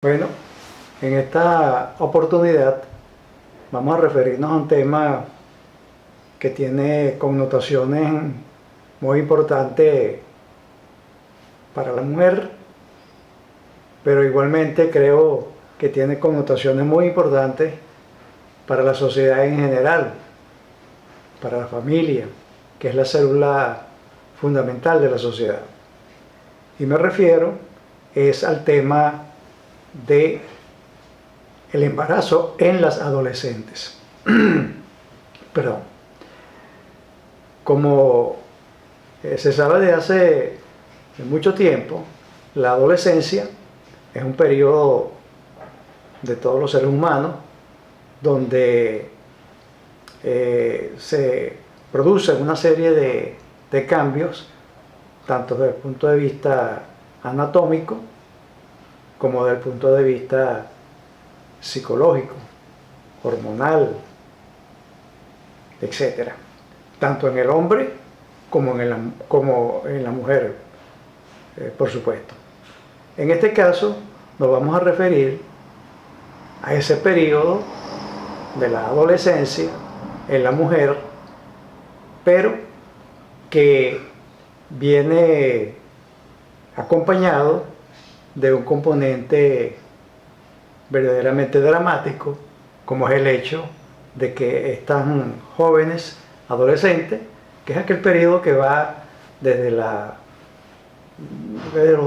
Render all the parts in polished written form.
Bueno, en esta oportunidad vamos a referirnos a un tema que tiene connotaciones muy importantes para la mujer, pero igualmente creo que tiene connotaciones muy importantes para la sociedad en general, para la familia, que es la célula fundamental de la sociedad. Y me refiero al tema de el embarazo en las adolescentes. Perdón. Como se sabe desde hace mucho tiempo, la adolescencia es un periodo de todos los seres humanos donde se producen una serie de cambios, tanto desde el punto de vista anatómico como desde el punto de vista psicológico, hormonal, etcétera, tanto en el hombre como en la mujer, por supuesto. En este caso nos vamos a referir a ese periodo de la adolescencia en la mujer, pero que viene acompañado de un componente verdaderamente dramático, como es el hecho de que están jóvenes, adolescentes, que es aquel periodo que va desde los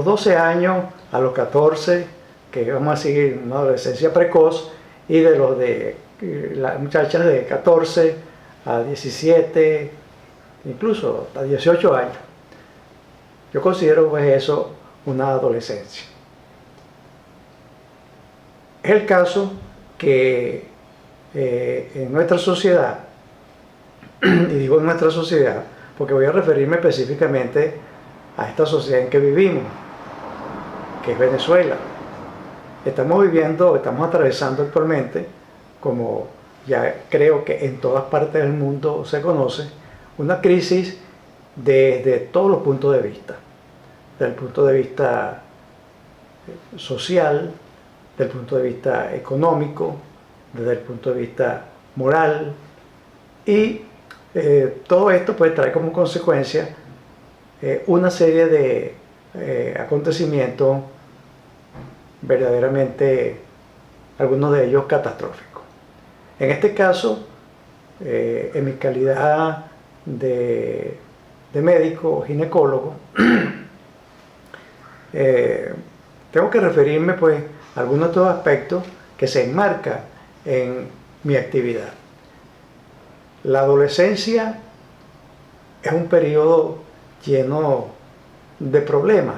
12 años a los 14, que vamos a seguir una adolescencia precoz, y de las muchachas de 14 a 17, incluso a 18 años. Yo considero pues eso una adolescencia. Es el caso que en nuestra sociedad, y digo en nuestra sociedad porque voy a referirme específicamente a esta sociedad en que vivimos, que es Venezuela. Estamos atravesando actualmente, como ya creo que en todas partes del mundo se conoce, una crisis desde todos los puntos de vista. Desde el punto de vista social, desde el punto de vista económico, desde el punto de vista moral, y todo esto pues trae como consecuencia una serie de acontecimientos verdaderamente, algunos de ellos catastróficos. En este caso, en mi calidad de médico ginecólogo, tengo que referirme pues a algunos de estos aspectos que se enmarcan en mi actividad. La adolescencia es un periodo lleno de problemas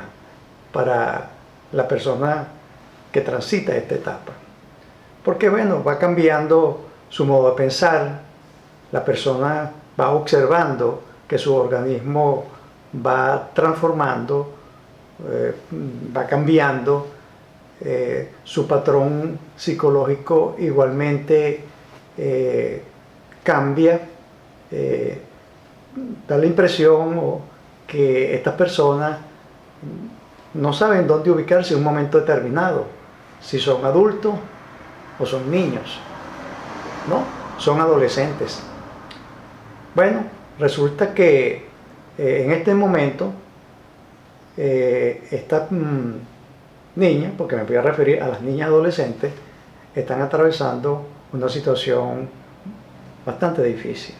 para la persona que transita esta etapa, porque bueno, va cambiando su modo de pensar, la persona va observando que su organismo va transformando, va cambiando, su patrón psicológico igualmente cambia. Da la impresión que estas personas no saben dónde ubicarse en un momento determinado, si son adultos o son niños, no, son adolescentes. Bueno, resulta que en este momento estas niñas, porque me voy a referir a las niñas adolescentes, están atravesando una situación bastante difícil.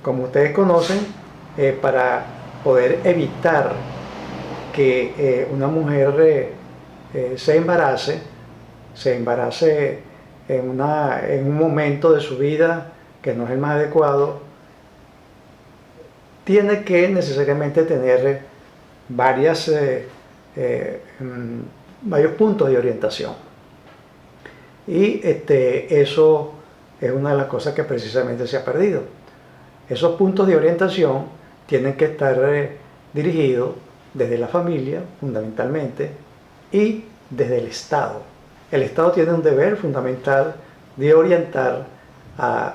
Como ustedes conocen, para poder evitar que una mujer se embarace en un momento de su vida que no es el más adecuado, tiene que necesariamente tener varios puntos de orientación. Y eso es una de las cosas que precisamente se ha perdido. Esos puntos de orientación tienen que estar dirigidos desde la familia, fundamentalmente, y desde el Estado. El Estado tiene un deber fundamental de orientar a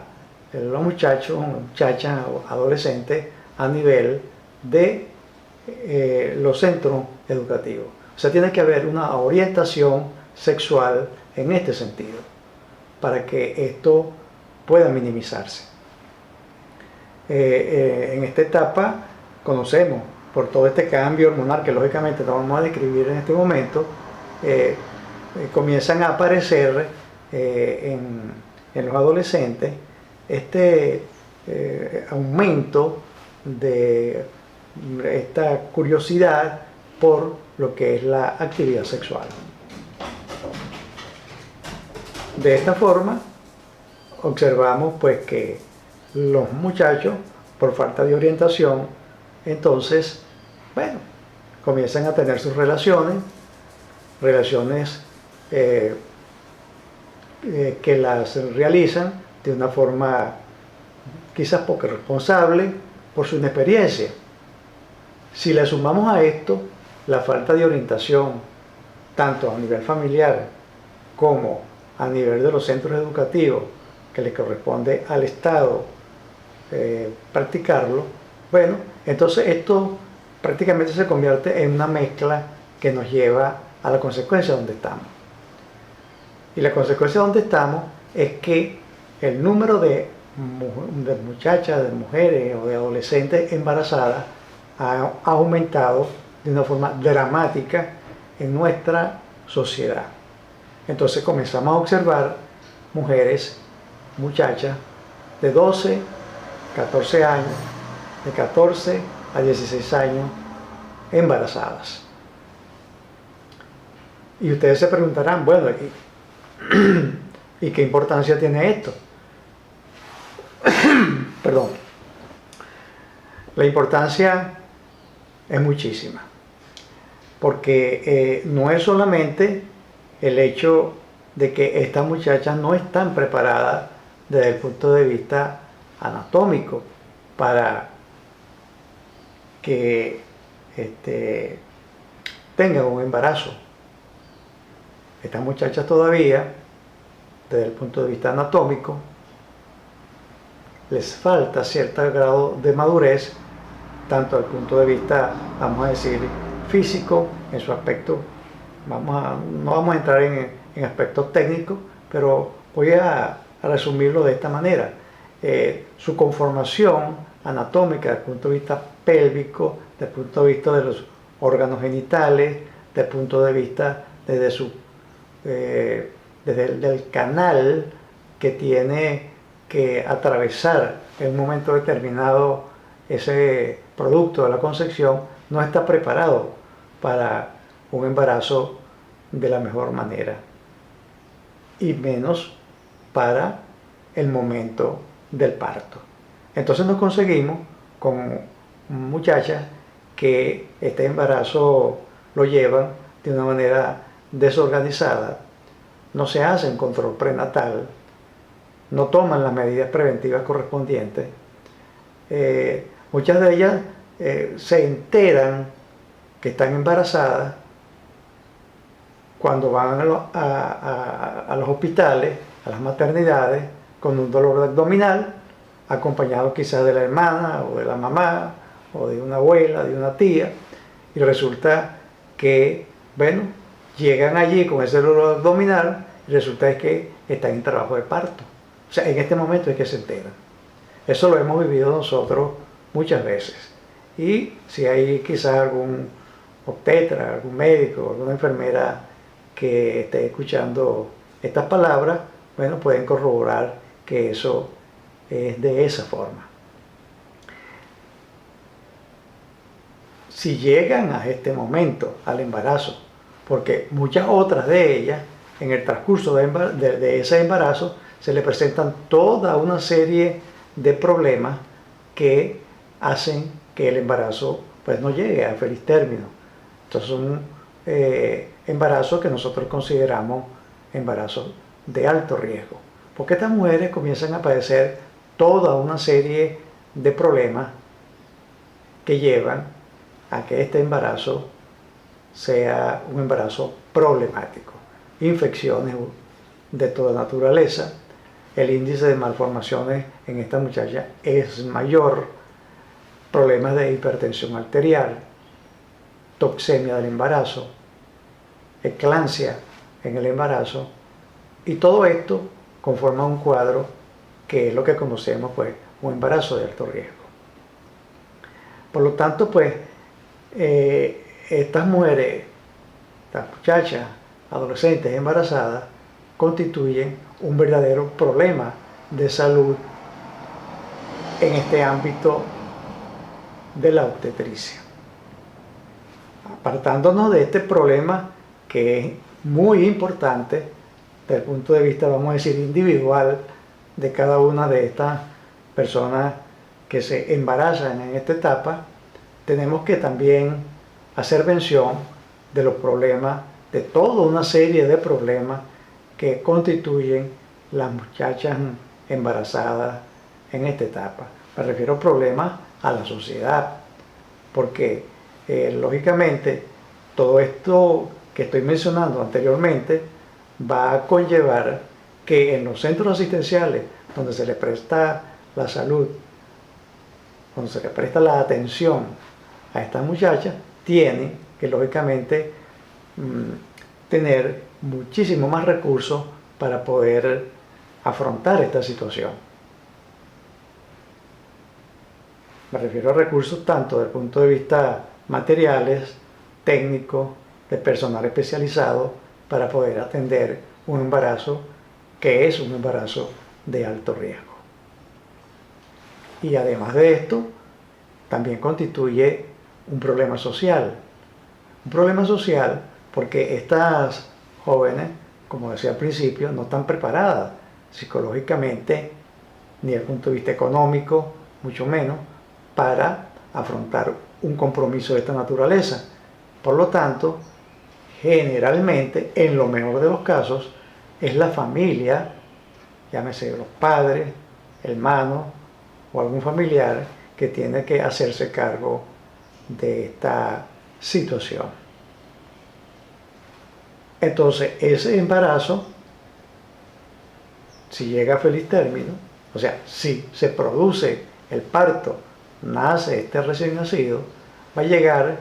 los muchachos, muchachas, adolescentes a nivel de los centros educativos. O sea, tiene que haber una orientación sexual en este sentido, para que esto pueda minimizarse. En esta etapa conocemos por todo este cambio hormonal que lógicamente no vamos a describir en este momento, comienzan a aparecer en los adolescentes este aumento de esta curiosidad por lo que es la actividad sexual. De esta forma observamos pues que los muchachos, por falta de orientación, entonces, bueno, comienzan a tener sus relaciones que las realizan de una forma quizás poco responsable por su inexperiencia. Si le sumamos a esto la falta de orientación, tanto a nivel familiar como a nivel de los centros educativos, que le corresponde al Estado practicarlo, bueno, entonces esto prácticamente se convierte en una mezcla que nos lleva a la consecuencia donde estamos. Y la consecuencia donde estamos es que el número de muchachas, de mujeres o de adolescentes embarazadas ha aumentado de una forma dramática en nuestra sociedad. Entonces comenzamos a observar mujeres, muchachas de 12, 14 años, de 14 a 16 años embarazadas. Y ustedes se preguntarán, bueno, ¿y qué importancia tiene esto? Perdón. La importancia es muchísima, porque no es solamente el hecho de que estas muchachas no están preparadas desde el punto de vista anatómico para que tengan un embarazo. Estas muchachas todavía, desde el punto de vista anatómico, les falta cierto grado de madurez, tanto desde el punto de vista, vamos a decir, físico, en su aspecto, no vamos a entrar en aspectos técnicos, pero voy a resumirlo de esta manera. Su conformación anatómica desde el punto de vista pélvico, desde el punto de vista de los órganos genitales, desde el punto de vista desde el canal que tiene que atravesar en un momento determinado ese producto de la concepción, no está preparado para un embarazo de la mejor manera, y menos para el momento del parto. Entonces nos conseguimos con muchachas que este embarazo lo llevan de una manera desorganizada, no se hacen control prenatal, no toman las medidas preventivas correspondientes. Muchas de ellas se enteran que están embarazadas cuando van a los hospitales, a las maternidades, con un dolor abdominal, acompañado quizás de la hermana o de la mamá o de una abuela, de una tía, y resulta que, bueno, llegan allí con ese dolor abdominal y resulta es que están en trabajo de parto. O sea, en este momento es que se enteran. Eso lo hemos vivido nosotros muchas veces. Y si hay quizás algún obstetra, algún médico, alguna enfermera que esté escuchando estas palabras, bueno, pueden corroborar que eso es de esa forma. Si llegan a este momento, al embarazo, porque muchas otras de ellas, en el transcurso de ese embarazo, se le presentan toda una serie de problemas que hacen que el embarazo pues no llegue a feliz término. Entonces son embarazos que nosotros consideramos embarazos de alto riesgo, porque estas mujeres comienzan a padecer toda una serie de problemas que llevan a que este embarazo sea un embarazo problemático. Infecciones de toda naturaleza, el índice de malformaciones en esta muchacha es mayor, problemas de hipertensión arterial, toxemia del embarazo, eclampsia en el embarazo, y todo esto conforma un cuadro que es lo que conocemos, pues, un embarazo de alto riesgo. Por lo tanto, pues, estas mujeres, estas muchachas, adolescentes embarazadas, constituyen un verdadero problema de salud en este ámbito de la obstetricia. Apartándonos de este problema que es muy importante desde el punto de vista, vamos a decir, individual de cada una de estas personas que se embarazan en esta etapa, tenemos que también hacer mención de los problemas, de toda una serie de problemas que constituyen las muchachas embarazadas en esta etapa. Me refiero a problemas a la sociedad, porque lógicamente todo esto que estoy mencionando anteriormente va a conllevar que en los centros asistenciales donde se le presta la salud, donde se le presta la atención a estas muchachas, tienen que lógicamente tener muchísimo más recursos para poder afrontar esta situación. Me refiero a recursos tanto desde el punto de vista materiales, técnicos, de personal especializado para poder atender un embarazo que es un embarazo de alto riesgo. Y además de esto, también constituye un problema social. Un problema social porque estas jóvenes, como decía al principio, no están preparadas psicológicamente ni desde el punto de vista económico, mucho menos, para afrontar un compromiso de esta naturaleza. Por lo tanto, generalmente, en lo mejor de los casos, es la familia, llámese los padres, hermanos o algún familiar, que tiene que hacerse cargo de esta situación. Entonces, ese embarazo, si llega a feliz término, o sea, si se produce el parto, nace este recién nacido, va a llegar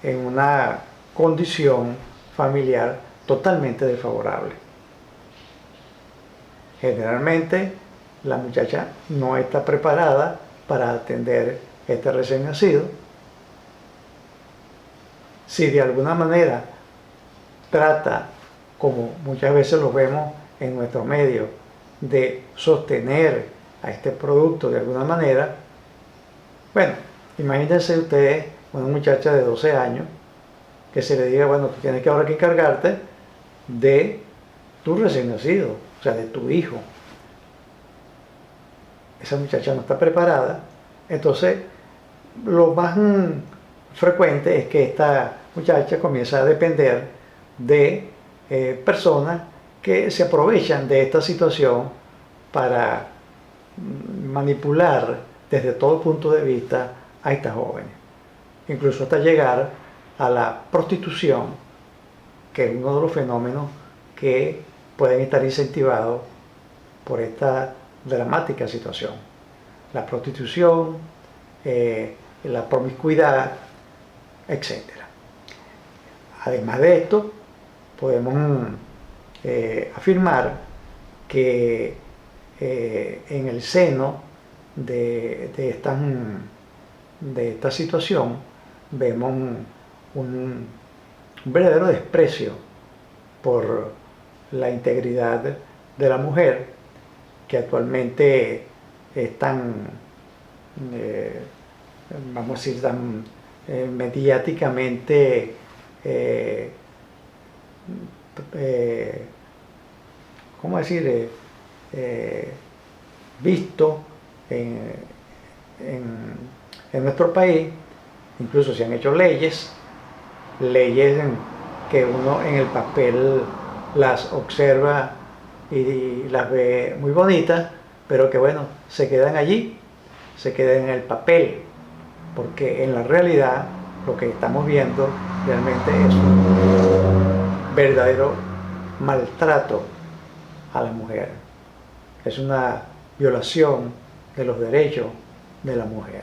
en una condición familiar totalmente desfavorable. Generalmente la muchacha no está preparada para atender este recién nacido. Si de alguna manera trata, como muchas veces lo vemos en nuestro medio, de sostener a este producto de alguna manera, bueno, imagínense ustedes una muchacha de 12 años que se le diga, bueno, tú tienes que ahora que encargarte de tu recién nacido, o sea, de tu hijo. Esa muchacha no está preparada, entonces lo más frecuente es que esta muchacha comienza a depender de personas que se aprovechan de esta situación para manipular desde todo punto de vista a estas jóvenes, incluso hasta llegar a la prostitución, que es uno de los fenómenos que pueden estar incentivados por esta dramática situación. La prostitución, la promiscuidad, etc. Además de esto, podemos afirmar que en el seno de esta situación vemos un verdadero desprecio por la integridad de la mujer, que actualmente es tan, vamos a decir, tan mediáticamente ¿cómo decir? Visto en nuestro país. Incluso se han hecho leyes que uno en el papel las observa y las ve muy bonitas, pero que bueno, se quedan allí, se quedan en el papel, porque en la realidad lo que estamos viendo realmente es un verdadero maltrato a la mujer. Es una violación de los derechos de la mujer.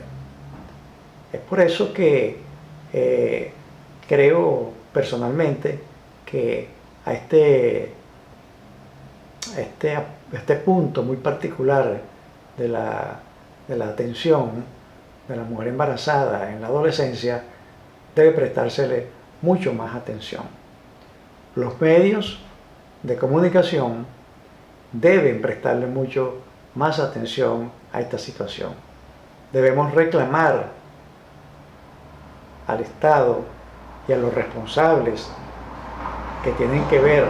Es por eso que creo personalmente que a este punto muy particular de la atención de la mujer embarazada en la adolescencia, debe prestársele mucho más atención. Los medios de comunicación deben prestarle mucho más atención a esta situación. Debemos reclamar al Estado y a los responsables que tienen que ver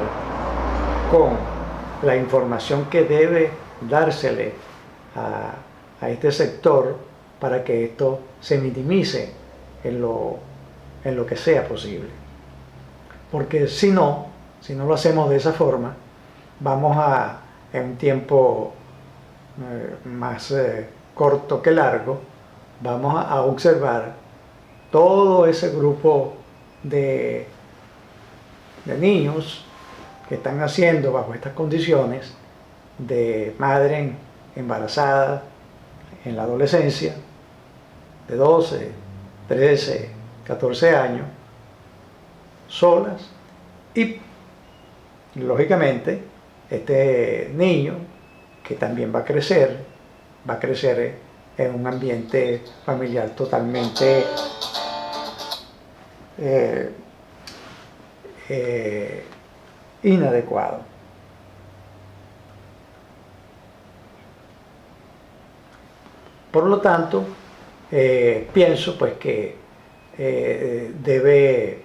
con la información que debe dársele a este sector para que esto se minimice en lo que sea posible. Porque si no lo hacemos de esa forma, vamos en un tiempo más corto que largo, vamos a observar todo ese grupo de niños que están naciendo bajo estas condiciones de madre embarazada en la adolescencia, de 12, 13, 14 años, solas, y lógicamente este niño que también va a crecer en un ambiente familiar totalmente inadecuado. Por lo tanto, pienso pues que debe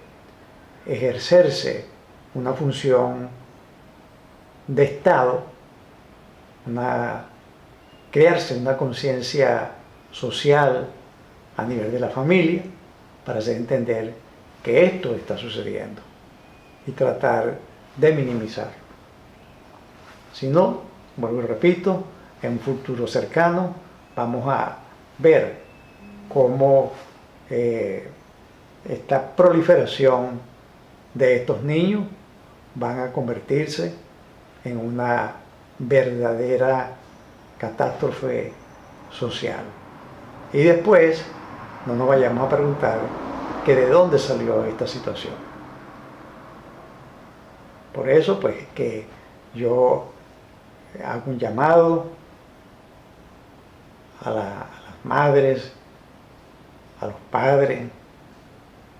ejercerse una función de Estado, crearse una conciencia social a nivel de la familia para hacer entender que esto está sucediendo y tratar de minimizarlo. Si no, vuelvo y repito, en un futuro cercano vamos a ver cómo esta proliferación de estos niños van a convertirse en una verdadera catástrofe social. Y después no nos vayamos a preguntar que de dónde salió esta situación. Por eso pues que yo hago un llamado a las madres, a los padres,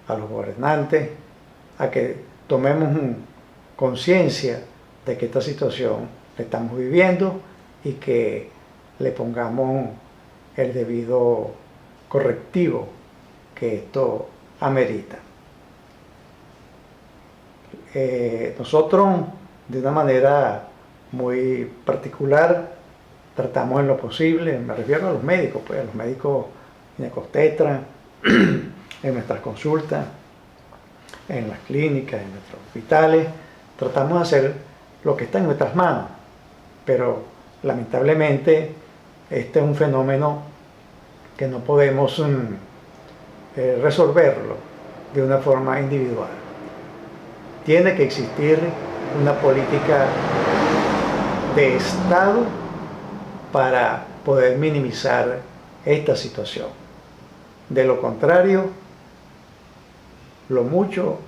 a los gobernantes, a que tomemos conciencia de que esta situación la estamos viviendo y que le pongamos el debido correctivo que esto amerita. Nosotros, de una manera muy particular, tratamos en lo posible, me refiero a los médicos, pues a los médicos ginecobstetras, en nuestras consultas, en las clínicas, en nuestros hospitales, tratamos de hacer lo que está en nuestras manos, pero lamentablemente este es un fenómeno que no podemos resolverlo de una forma individual. Tiene que existir una política de Estado para poder minimizar esta situación. De lo contrario, lo mucho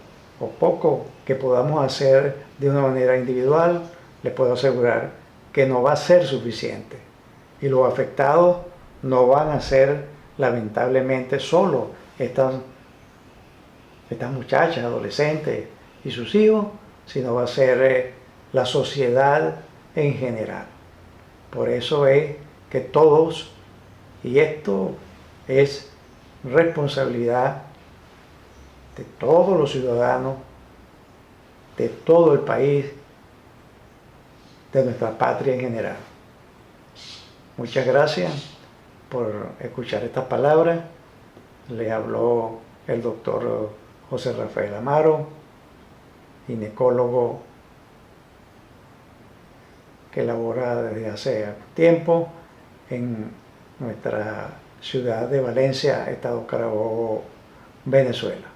o poco que podamos hacer de una manera individual, les puedo asegurar que no va a ser suficiente. Y los afectados no van a ser, lamentablemente, solo estas muchachas, adolescentes y sus hijos, sino va a ser la sociedad en general. Por eso es que todos, y esto es responsabilidad de todos los ciudadanos, de todo el país, de nuestra patria en general. Muchas gracias por escuchar estas palabras. Le habló el doctor José Rafael Amaro, ginecólogo que labora desde hace tiempo en nuestra ciudad de Valencia, Estado Carabobo, Venezuela.